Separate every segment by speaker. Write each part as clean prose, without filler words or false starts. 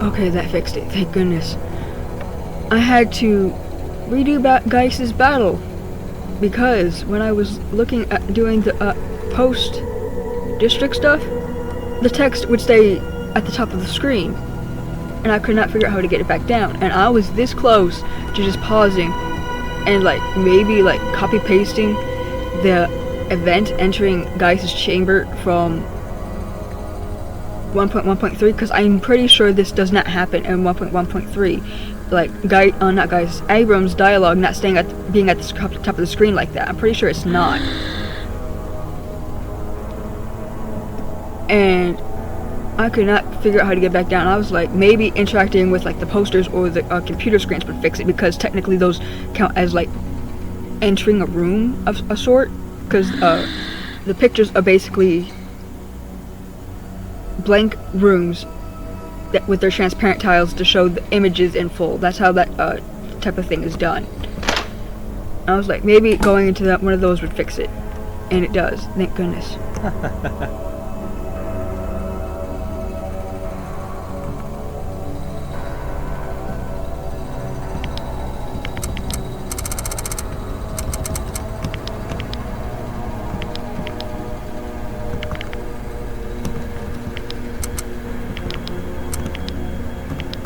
Speaker 1: Okay, that fixed it, thank goodness. I had to redo Geiss's battle because when I was looking at doing the post-district stuff, the text would stay at the top of the screen and I could not figure out how to get it back down, and I was this close to just pausing and like maybe like copy-pasting the event entering Geiss's chamber from 1.1.3 because I'm pretty sure this does not happen in 1.1.3. Like Abrams' dialogue not staying being at the top of the screen like that. I'm pretty sure it's not. And I could not figure out how to get back down. I was like, maybe interacting with like the posters or the computer screens would fix it because technically those count as like entering a room of a sort. Because the pictures are basically blank rooms that with their transparent tiles to show the images in full. That's how that type of thing is done. I was like, maybe going into one of those would fix it, and it does. Thank goodness.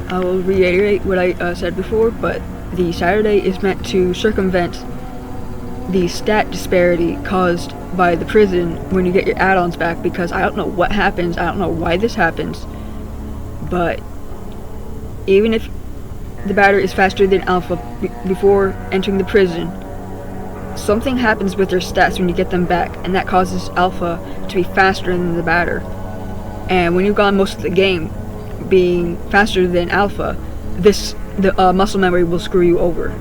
Speaker 1: I will reiterate what I said before, but the Saturday is meant to circumvent the stat disparity caused by the prison when you get your add-ons back, because I don't know what happens, I don't know why this happens, but even if the battery is faster than Alpha before entering the prison, something happens with their stats when you get them back, and that causes Alpha to be faster than the batter. And when you've gone most of the game being faster than Alpha, the muscle memory will screw you over.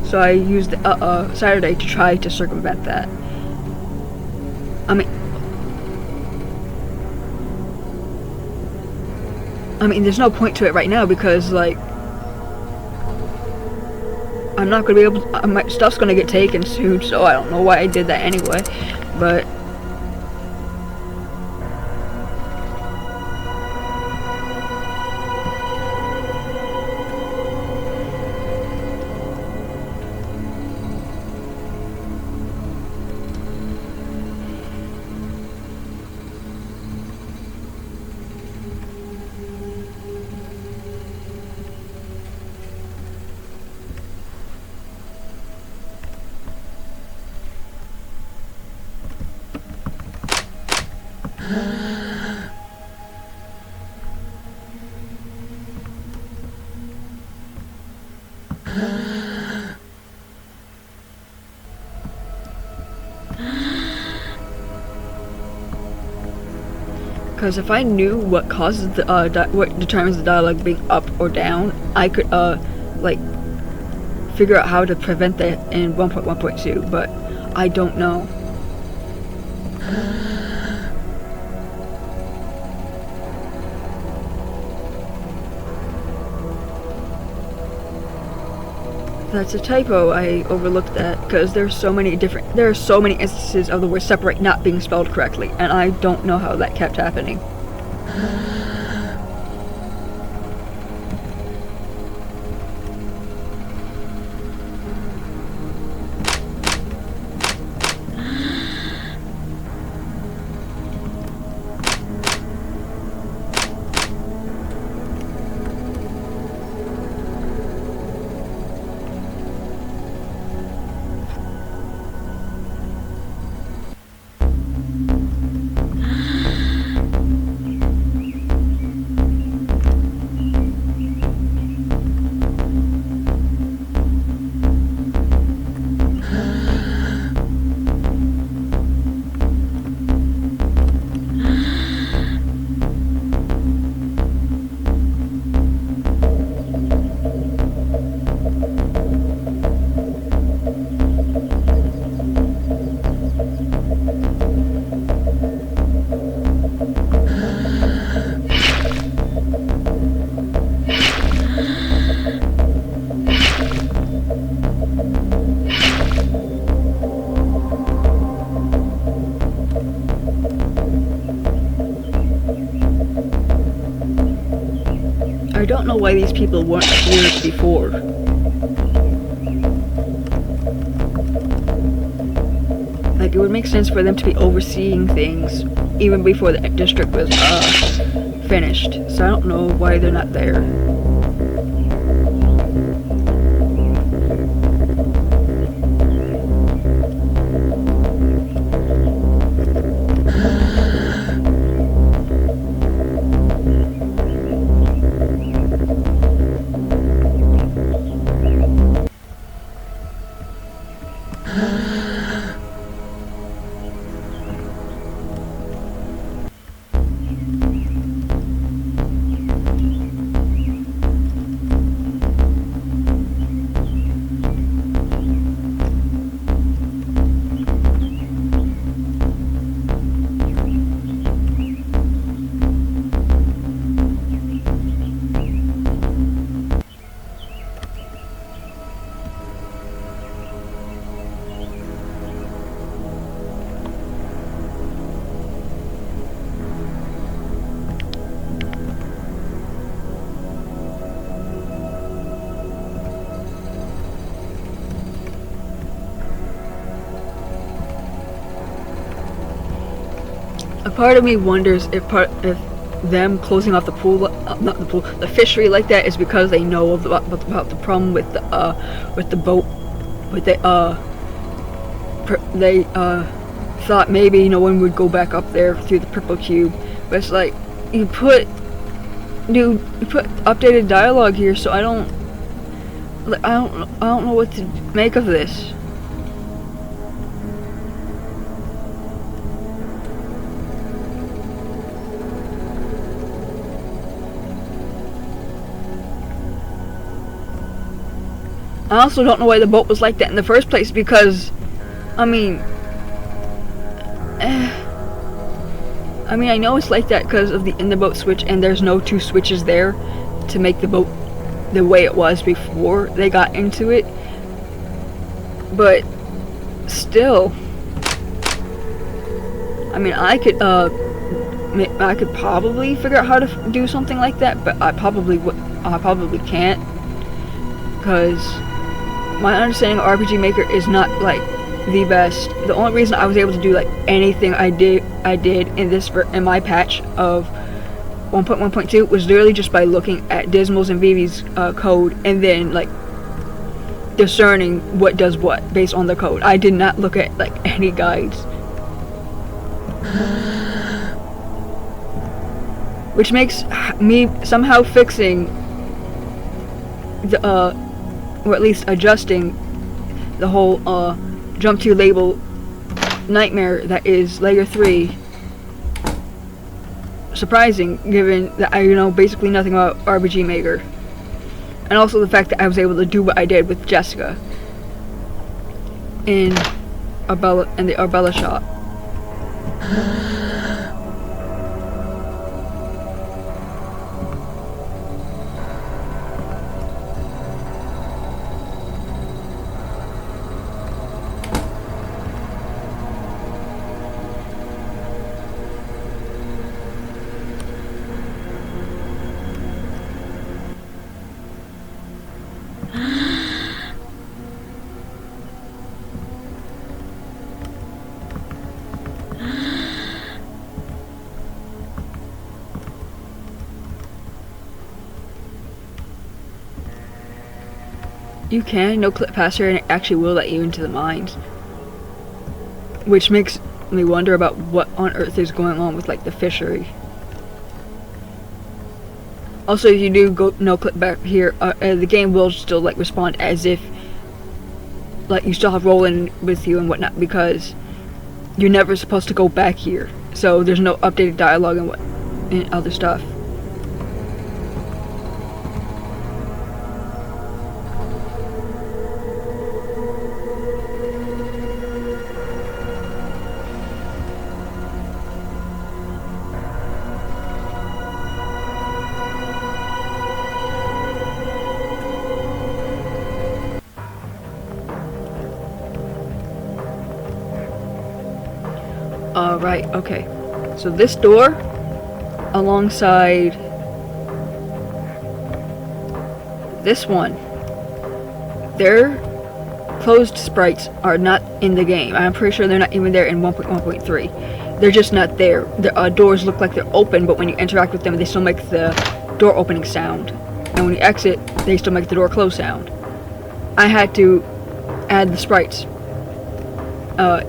Speaker 1: So I used Saturday to try to circumvent that. I mean, there's no point to it right now because, like, I'm not gonna be able to, my stuff's gonna get taken soon, so I don't know why I did that anyway, but because if I knew what causes the what determines the dialogue being up or down, I could like figure out how to prevent that in 1.1.2, but I don't know. That's a typo. I overlooked that because there are so many instances of the word separate not being spelled correctly, and I don't know how that kept happening. I don't know why these people weren't here before. Like, it would make sense for them to be overseeing things even before the district was finished. So I don't know why they're not there. A part of me wonders if them closing off the pool, not the pool, the fishery like that is because they know about the problem with the boat, with they thought maybe no one would go back up there through the purple cube, but it's like you put updated dialogue here, so I don't know what to make of this. I also don't know why the boat was like that in the first place, because, I mean, I know it's like that because of the in the boat switch, and there's no two switches there to make the boat the way it was before they got into it. But still, I mean, I could probably figure out how to do something like that, but I probably can't, because my understanding of RPG Maker is not like the best. The only reason I was able to do like anything I did in my patch of 1.1.2 was literally just by looking at Dismal's and Vivi's code, and then like discerning what does what based on the code. I did not look at like any guides, which makes me somehow fixing the or at least adjusting the whole jump to label nightmare that is layer 3 surprising, given that I know basically nothing about RPG Maker, and also the fact that I was able to do what I did with Jessica in the Arbella shop. You can no-clip past here, and it actually will let you into the mines, which makes me wonder about what on earth is going on with like the fishery. Also, if you do go no-clip back here, the game will still like respond as if like you still have Roland with you and whatnot, because you're never supposed to go back here. So there's no updated dialogue and other stuff. Right, okay. So this door, alongside This one, their closed sprites are not in the game. I'm pretty sure they're not even there in 1.1.3. They're just not there. The doors look like they're open, but when you interact with them, they still make the door opening sound. And when you exit, they still make the door close sound. I had to add the sprites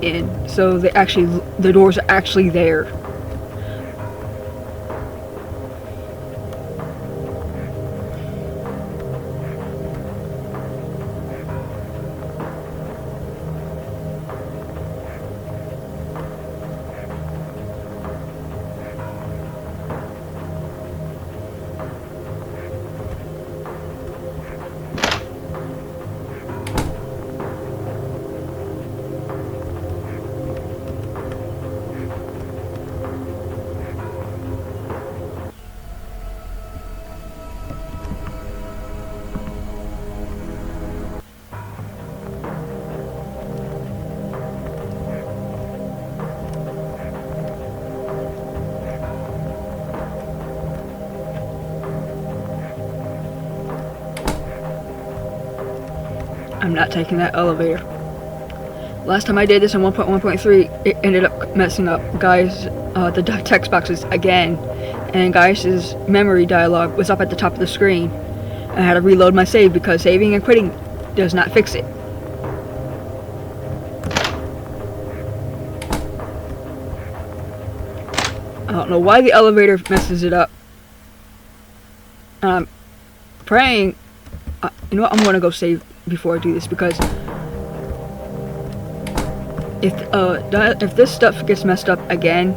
Speaker 1: in, so the doors are actually there. I'm not taking that elevator. Last time I did this in 1.1.3, it ended up messing up the text boxes again, and Gaius's memory dialogue was up at the top of the screen. I had to reload my save because saving and quitting does not fix it. I don't know why the elevator messes it up. I'm praying. You know what? I'm gonna go save before I do this, because if this stuff gets messed up again,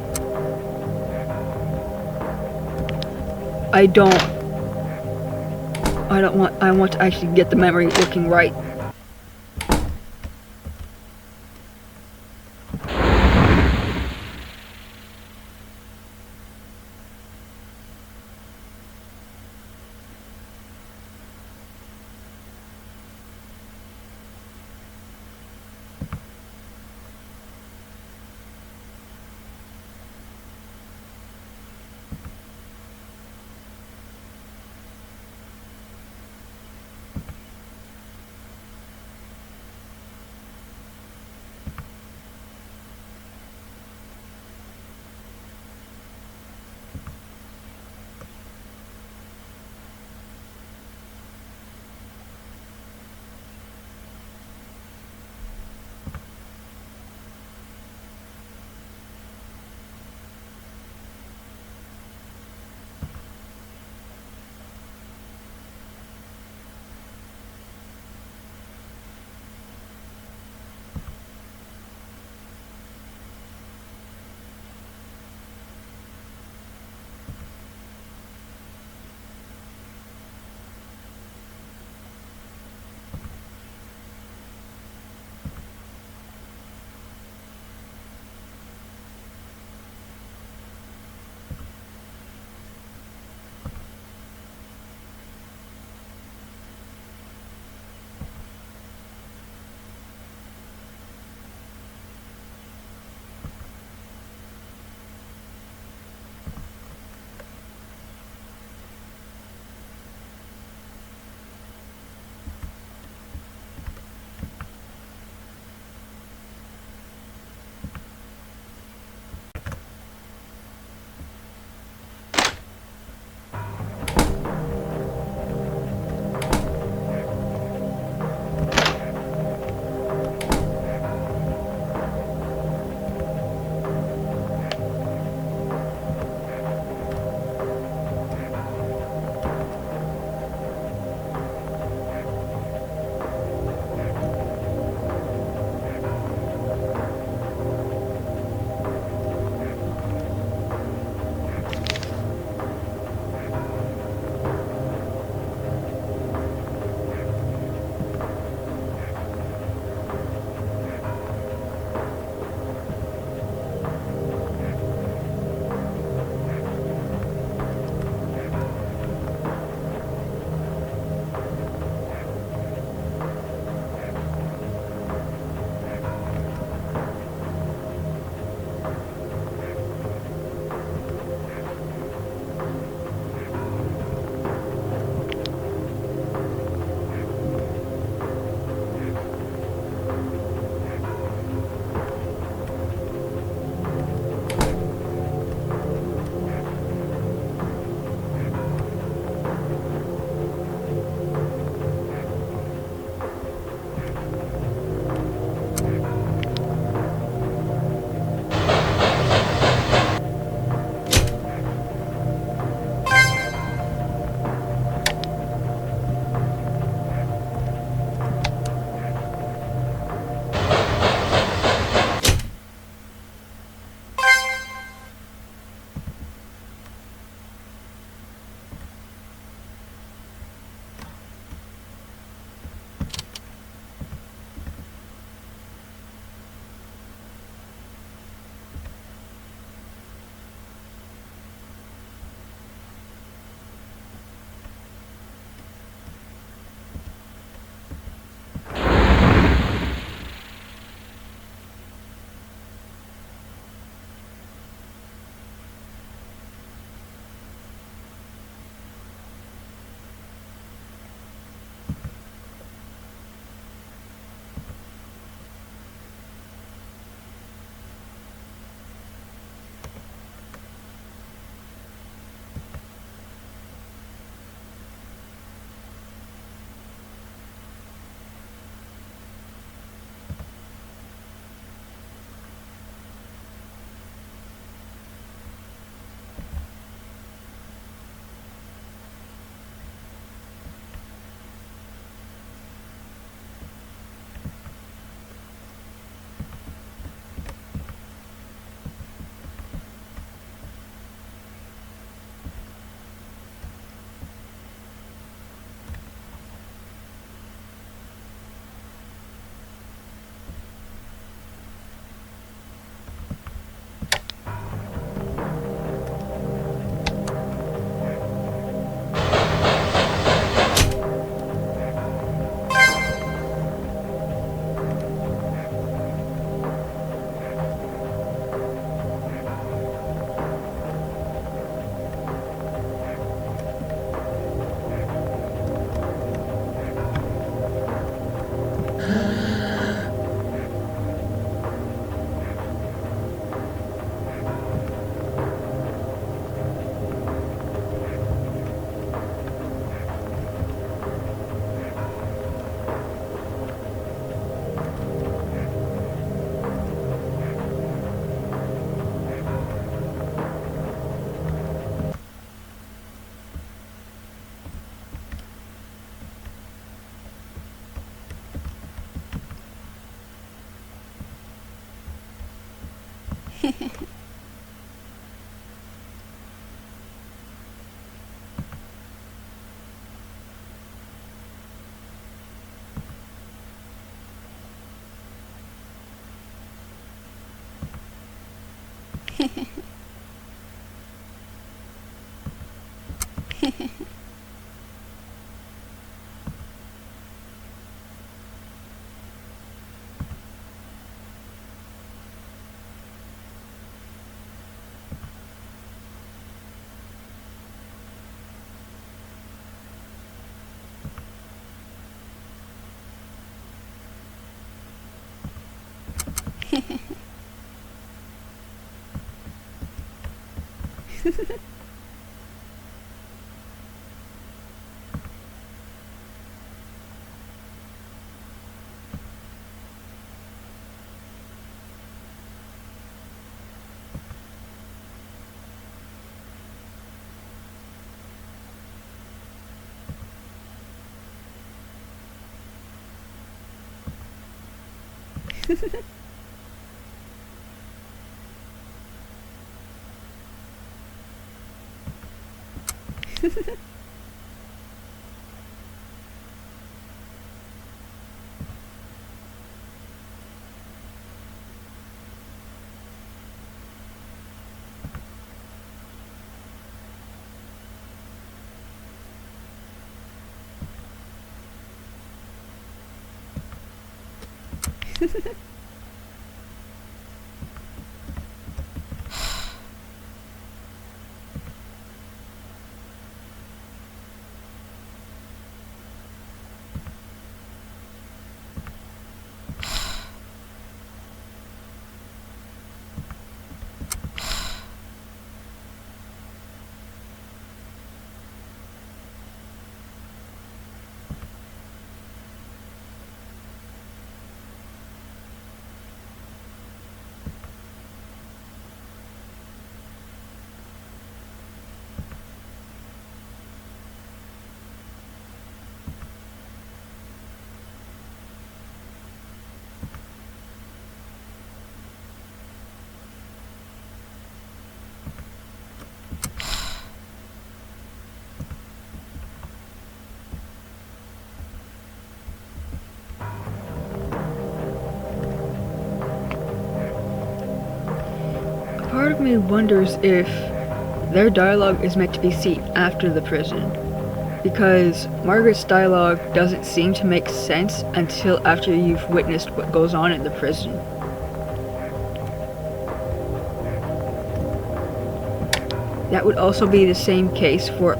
Speaker 1: I want to actually get the memory looking right. Part of me wonders if their dialogue is meant to be seen after the prison, because Margaret's dialogue doesn't seem to make sense until after you've witnessed what goes on in the prison. That would also be the same case for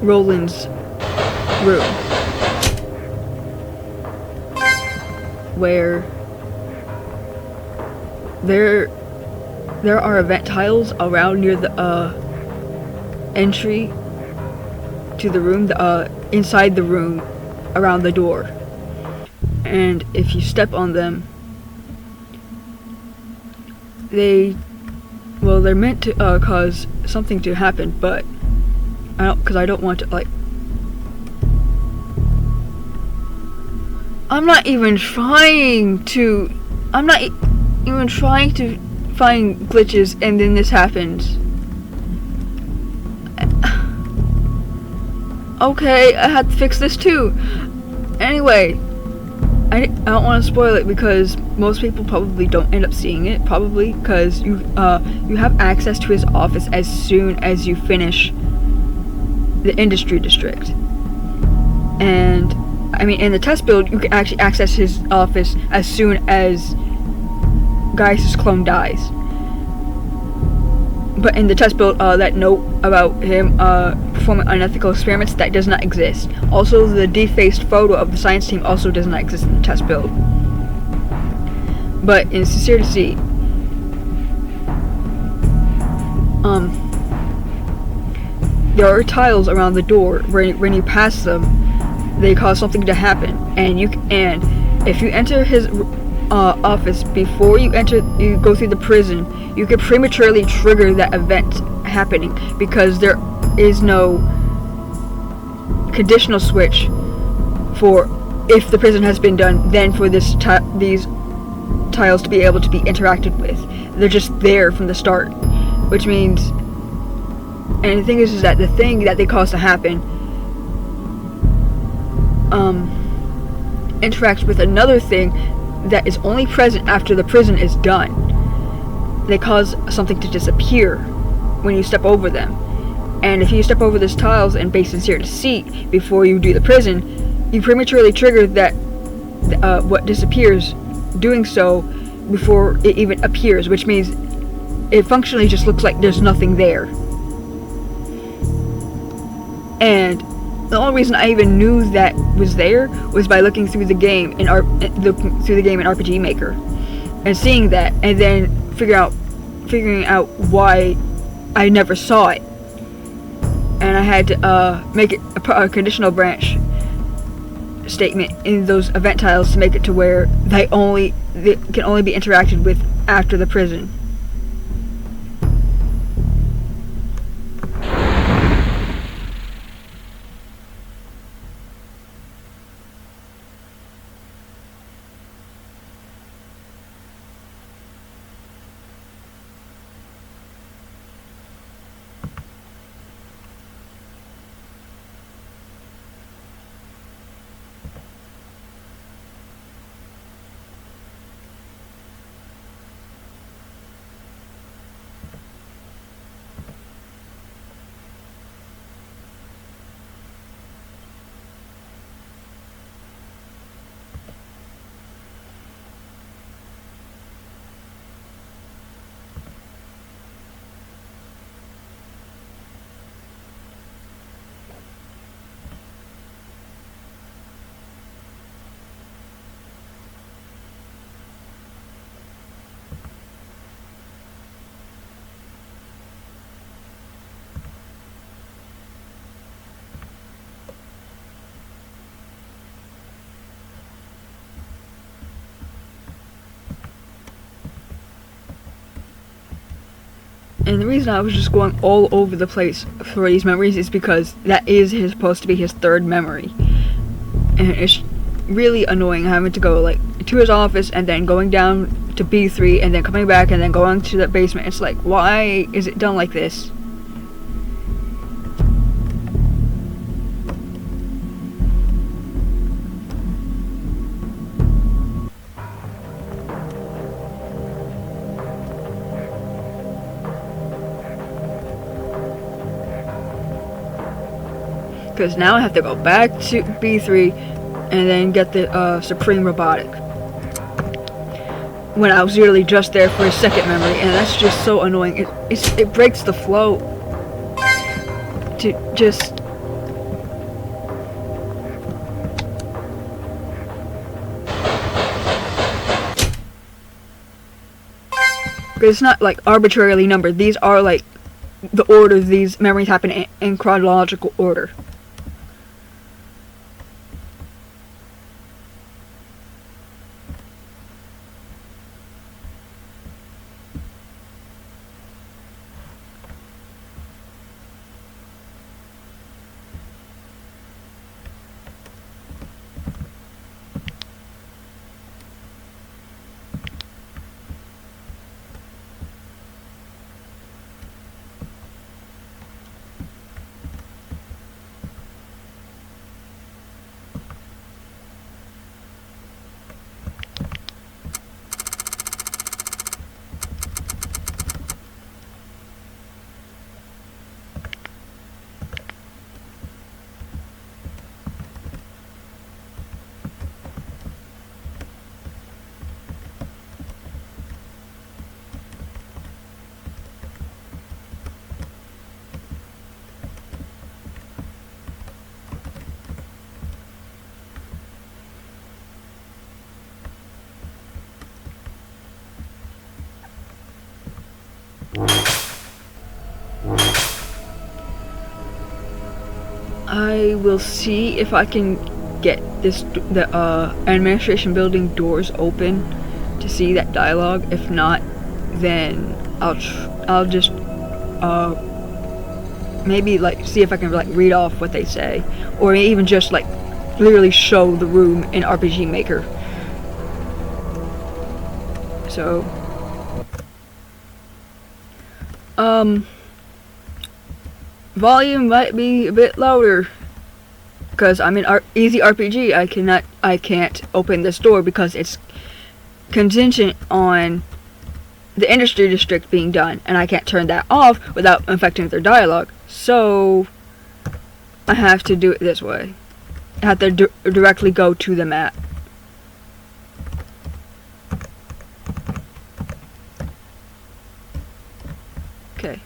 Speaker 1: Roland's room, where there are event tiles around near the entry to the room, inside the room, around the door, and if you step on them, they're meant to cause something to happen, but I don't want to, like, I'm not even trying to find glitches, and then this happens. Okay, I had to fix this too. Anyway, I don't want to spoil it because most people probably don't end up seeing it, probably because you have access to his office as soon as you finish the industry district. And I mean, in the test build, you can actually access his office as soon as Gaius' clone dies. But in the test build, that note about him performing unethical experiments, that does not exist. Also, the defaced photo of the science team also does not exist in the test build. But in Sincere to See, there are tiles around the door where when you pass them, they cause something to happen, and if you enter his office before you go through the prison, you could prematurely trigger that event happening because there is no conditional switch for if the prison has been done, then for these tiles to be able to be interacted with. They're just there from the start, which means, and the thing is that the thing that they cause to happen interacts with another thing that is only present after the prison is done. They cause something to disappear when you step over them. And if you step over those tiles and base insert a seat before you do the prison, you prematurely trigger that what disappears, doing so before it even appears, which means it functionally just looks like there's nothing there. And the only reason I even knew that was there was by looking through the game in RPG Maker and seeing that, and then figuring out why I never saw it. And I had to make it a conditional branch statement in those event tiles to make it to where they can only be interacted with after the prison. And the reason I was just going all over the place for these memories is because that is supposed to be his third memory. And it's really annoying having to go like to his office and then going down to B3 and then coming back and then going to the basement. It's like, why is it done like this? Because now I have to go back to B3 and then get the Supreme Robotic. When I was really just there for a second memory, and that's just so annoying. It breaks the flow to just... Because it's not like arbitrarily numbered. These are like the order these memories happen in chronological order. I will see if I can get the administration building doors open to see that dialogue. If not, then I'll just maybe like see if I can like read off what they say, or even just like literally show the room in RPG Maker. So, volume might be a bit louder because I'm in easy RPG. I can't open this door because it's contingent on the industry district being done, and I can't turn that off without infecting their dialogue. So I have to do it this way. I have to directly go to the map. Okay.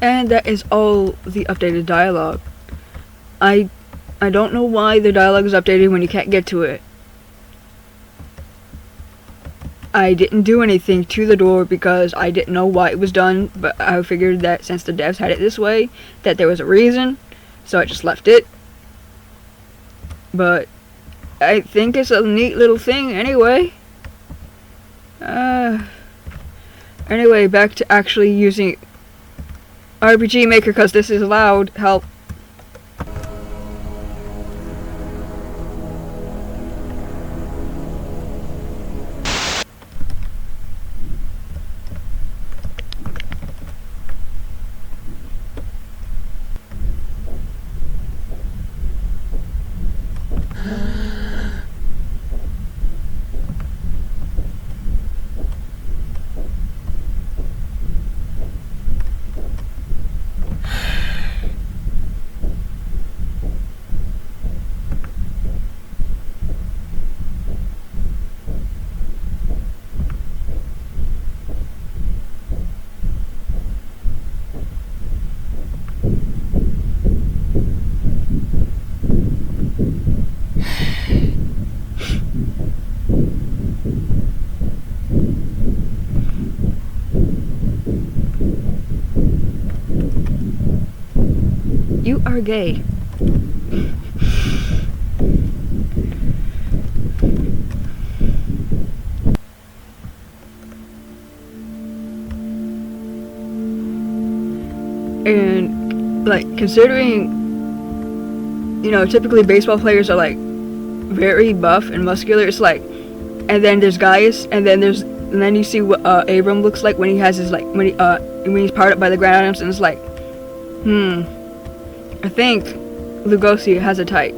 Speaker 1: And that is all the updated dialogue. I don't know why the dialogue is updated when you can't get to it. I didn't do anything to the door because I didn't know why it was done, but I figured that since the devs had it this way, that there was a reason, so I just left it. But I think it's a neat little thing anyway. Anyway, back to actually using RPG Maker because this is loud. Help. You are gay. And, like, considering, you know, typically baseball players are, like, very buff and muscular, it's like, and then there's guys, and then you see what Abram looks like when he has his, like, when he's powered up by the Ground, and it's like, I think Lugosi has a type.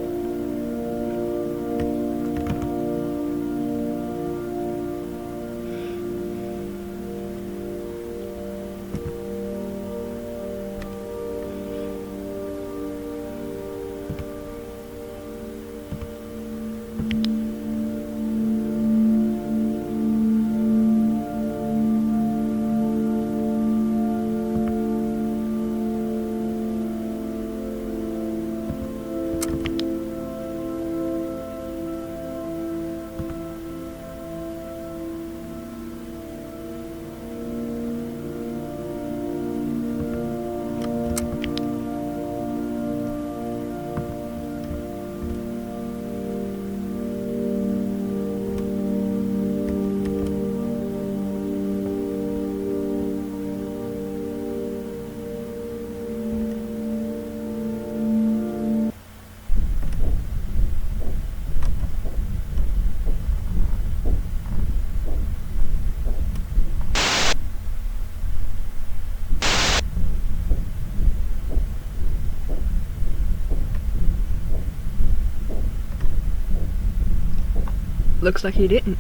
Speaker 1: Looks like he didn't.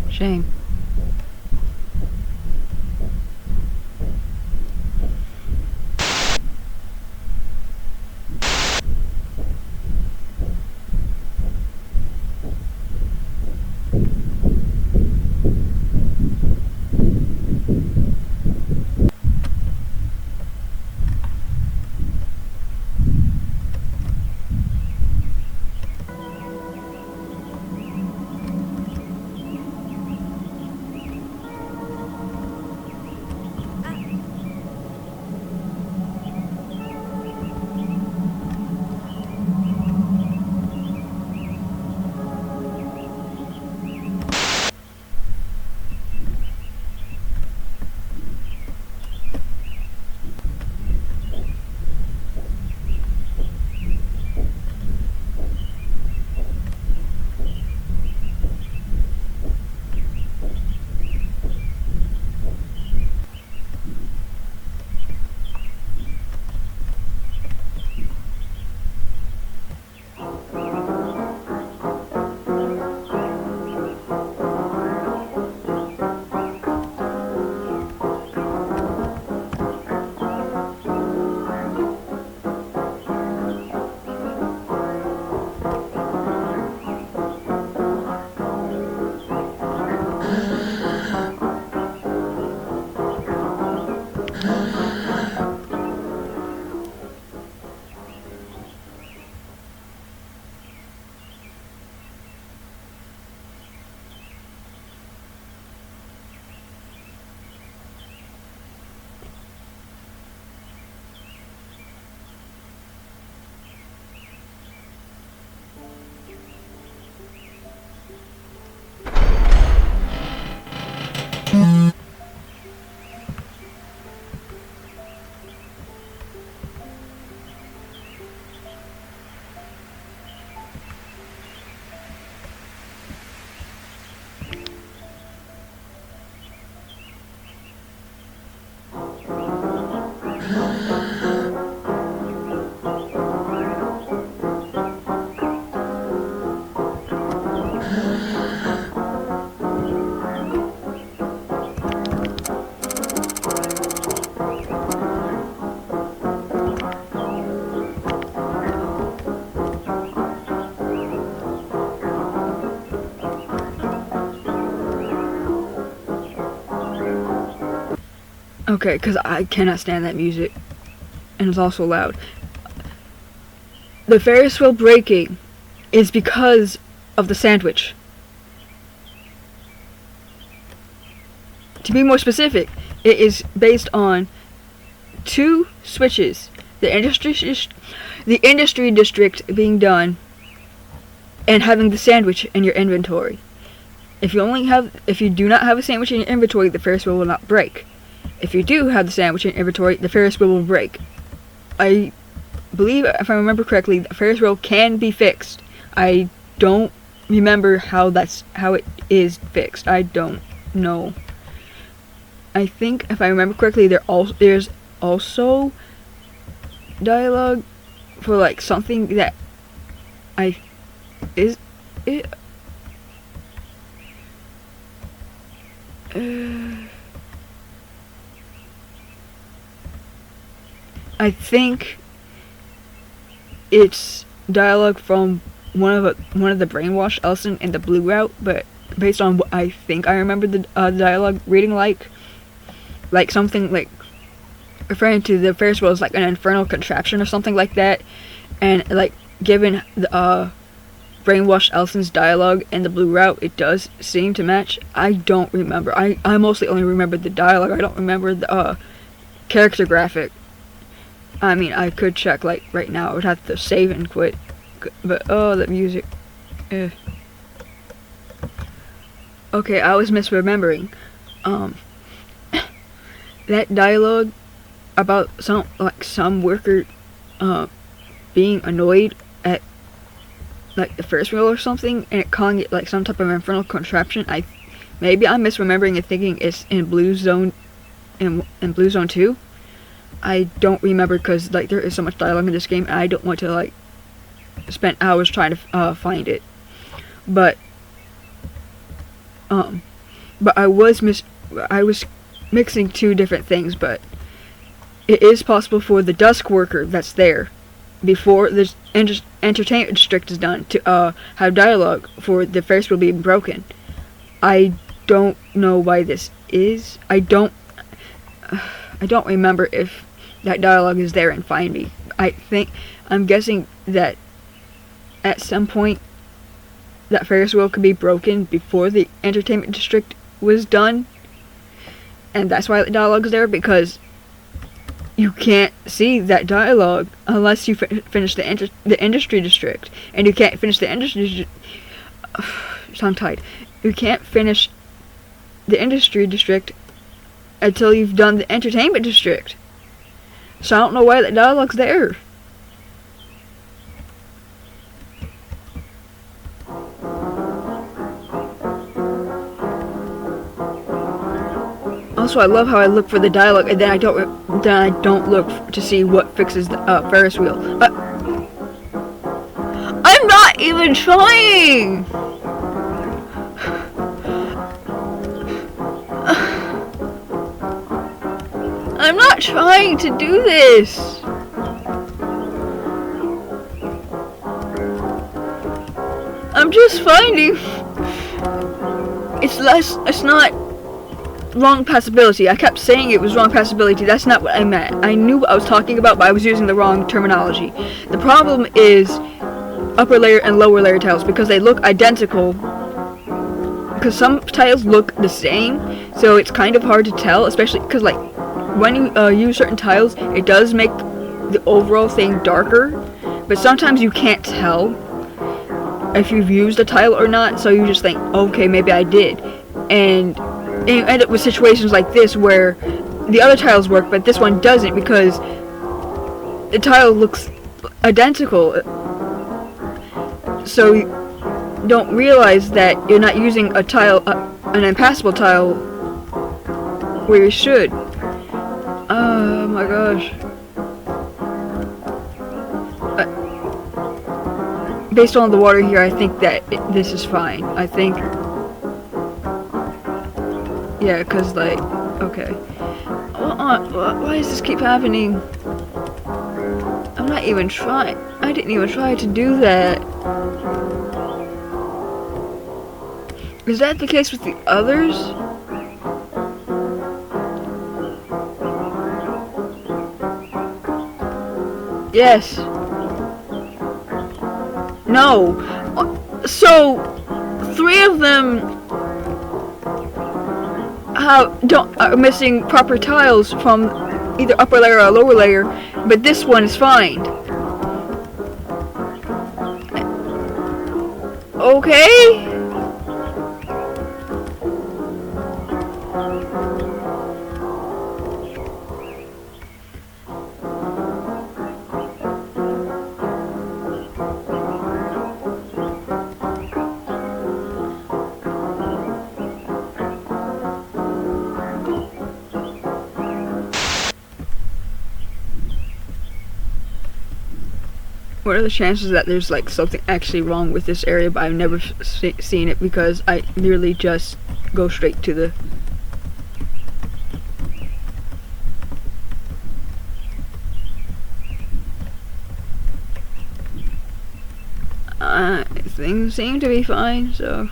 Speaker 1: Shame. Okay, because I cannot stand that music. And it's also loud. The Ferris wheel breaking is because of the sandwich. To be more specific, it is based on 2 switches. The industry district being done and having the sandwich in your inventory. If you do not have a sandwich in your inventory, the Ferris wheel will not break. If you do have the sandwich in your inventory, the Ferris wheel will break. I believe, if I remember correctly, the Ferris wheel can be fixed. I don't remember how it is fixed. I don't know. I think, if I remember correctly, there's also dialogue for like something that I think it's dialogue from one of the brainwashed Elson in the Blue Route, but based on what I think I remember the dialogue reading like something like referring to the Ferris wheel as like an infernal contraption or something like that, and like given the brainwashed Elson's dialogue in the Blue Route, it does seem to match. I don't remember. I mostly only remember the dialogue. I don't remember the character graphic. I mean, I could check like right now. I would have to save and quit. But oh, the music. Okay, I was misremembering. That dialogue about some worker being annoyed at like the Ferris wheel or something, and it calling it like some type of infernal contraption. Maybe I'm misremembering and thinking it's in Blue Zone, in Blue Zone 2. I don't remember because like there is so much dialogue in this game, and I don't want to like spend hours trying to find it. But I was mixing 2 different things, but it is possible for the Dusk Worker that's there before the entertainment district is done to have dialogue for the Ferris wheel being broken. I don't know why this is. I don't remember if that dialogue is there in Find Me. I'm guessing that at some point that Ferris wheel could be broken before the entertainment district was done, and that's why the dialogue is there, because you can't see that dialogue unless you finish the industry district, and you can't finish the industry. I'm tied. You can't finish the industry district until you've done the entertainment district. So I don't know why that dialogue's there. Also, I love how I look for the dialogue and then I don't look to see what fixes the Ferris wheel. I'm not even trying. I'm not trying to do this. I'm just finding it's not wrong passability. I kept saying it was wrong passability. That's not what I meant. I knew what I was talking about, but I was using the wrong terminology. The problem is upper layer and lower layer tiles, because they look identical. Because some tiles look the same, so it's kind of hard to tell, especially because like when you use certain tiles, it does make the overall thing darker, but sometimes you can't tell if you've used a tile or not, so you just think, okay, maybe I did. And you end up with situations like this where the other tiles work, but this one doesn't because the tile looks identical. So you don't realize that you're not using a tile, an impassable tile, where you should. Oh my gosh. Based on the water here, I think that this is fine. I think... yeah, because, like... okay. Why does this keep happening? I'm not even trying. I didn't even try to do that. Is that the case with the others? Yes. No. So, 3 of them are missing proper tiles from either upper layer or lower layer, but this one is fine. Okay? What are the chances that there's like something actually wrong with this area, but I've never seen it because I literally just go straight to the... things seem to be fine, so...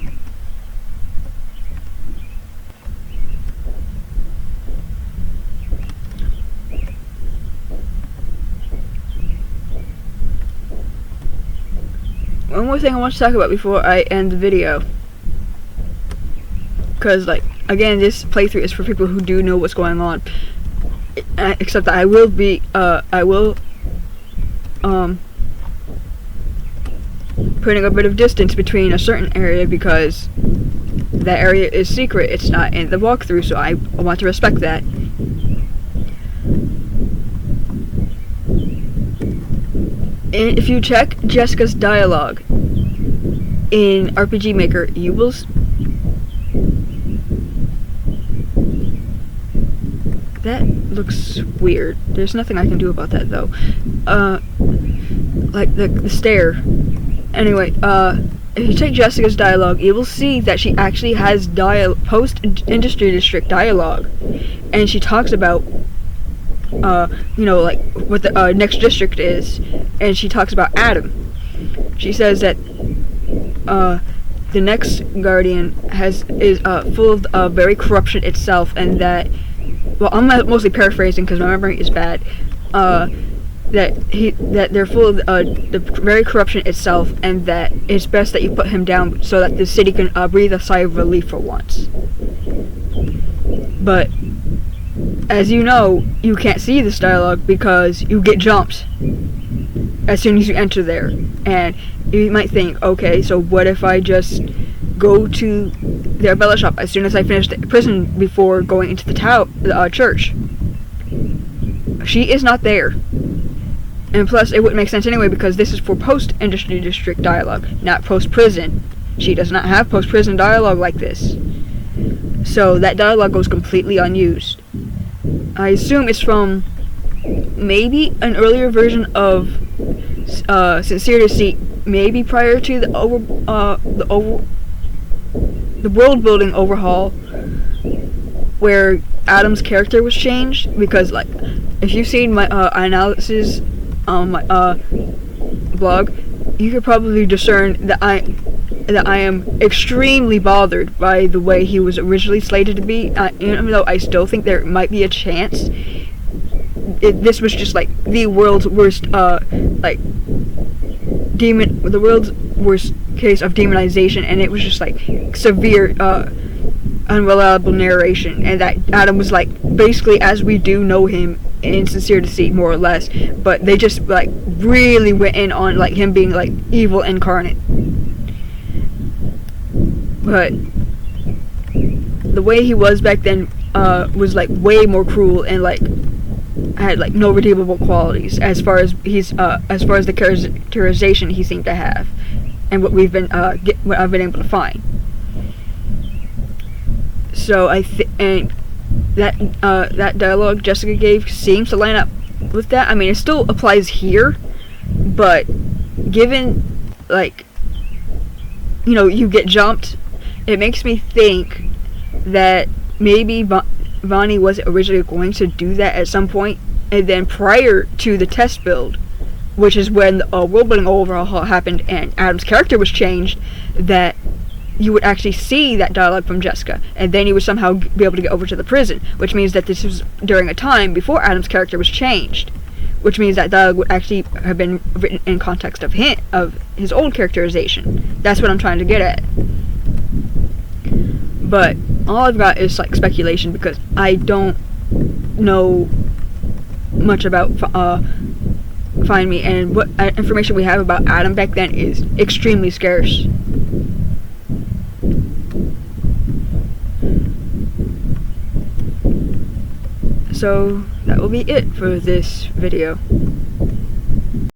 Speaker 1: One more thing I want to talk about before I end the video, because like again, this playthrough is for people who do know what's going on. Except that I will putting a bit of distance between a certain area because that area is secret. It's not in the walkthrough, so I want to respect that. And if you check Jessica's dialogue in RPG Maker, you will that looks weird. There's nothing I can do about that though. Like the stair. Anyway, if you check Jessica's dialogue, you will see that she actually has post-industry district dialogue, and she talks about you know, like what the next district is, and she talks about Adam. She says that the next Guardian is full of very corruption itself, and that, well, I'm mostly paraphrasing because my memory is bad. That they're full of the very corruption itself, and that it's best that you put him down so that the city can breathe a sigh of relief for once. But as you know, you can't see this dialogue because you get jumped as soon as you enter there. And you might think, okay, so what if I just go to the Arbella shop as soon as I finish the prison before going into the church? She is not there. And plus, it wouldn't make sense anyway because this is for post-industry district dialogue, not post-prison. She does not have post-prison dialogue like this. So that dialogue goes completely unused. I assume it's from maybe an earlier version of Sincere Deceit, maybe prior to the world building overhaul, where Adam's character was changed. Because like, if you've seen my analysis on my blog, you could probably discern that I am extremely bothered by the way he was originally slated to be, even though I still think there might be a chance. This was just like the world's worst, the world's worst case of demonization, and it was just like severe, unreliable narration, and that Adam was like basically as we do know him in Sincere Deceit, more or less, but they just like really went in on like him being like evil incarnate. But the way he was back then was like way more cruel and like had like no redeemable qualities as far as the characterization he seemed to have, and what I've been able to find. So and that dialogue Jessica gave seems to line up with that. I mean, it still applies here, but given like, you know, you get jumped, it makes me think that maybe Vonnie was originally going to do that at some point, and then prior to the test build, which is when the world building overhaul happened and Adam's character was changed, that you would actually see that dialogue from Jessica, and then you would somehow be able to get over to the prison, which means that this was during a time before Adam's character was changed, which means that dialogue would actually have been written in context of his old characterization. That's what I'm trying to get at. But all I've got is like speculation, because I don't know much about Find Me, and what information we have about Adam back then is extremely scarce. So that will be it for this video.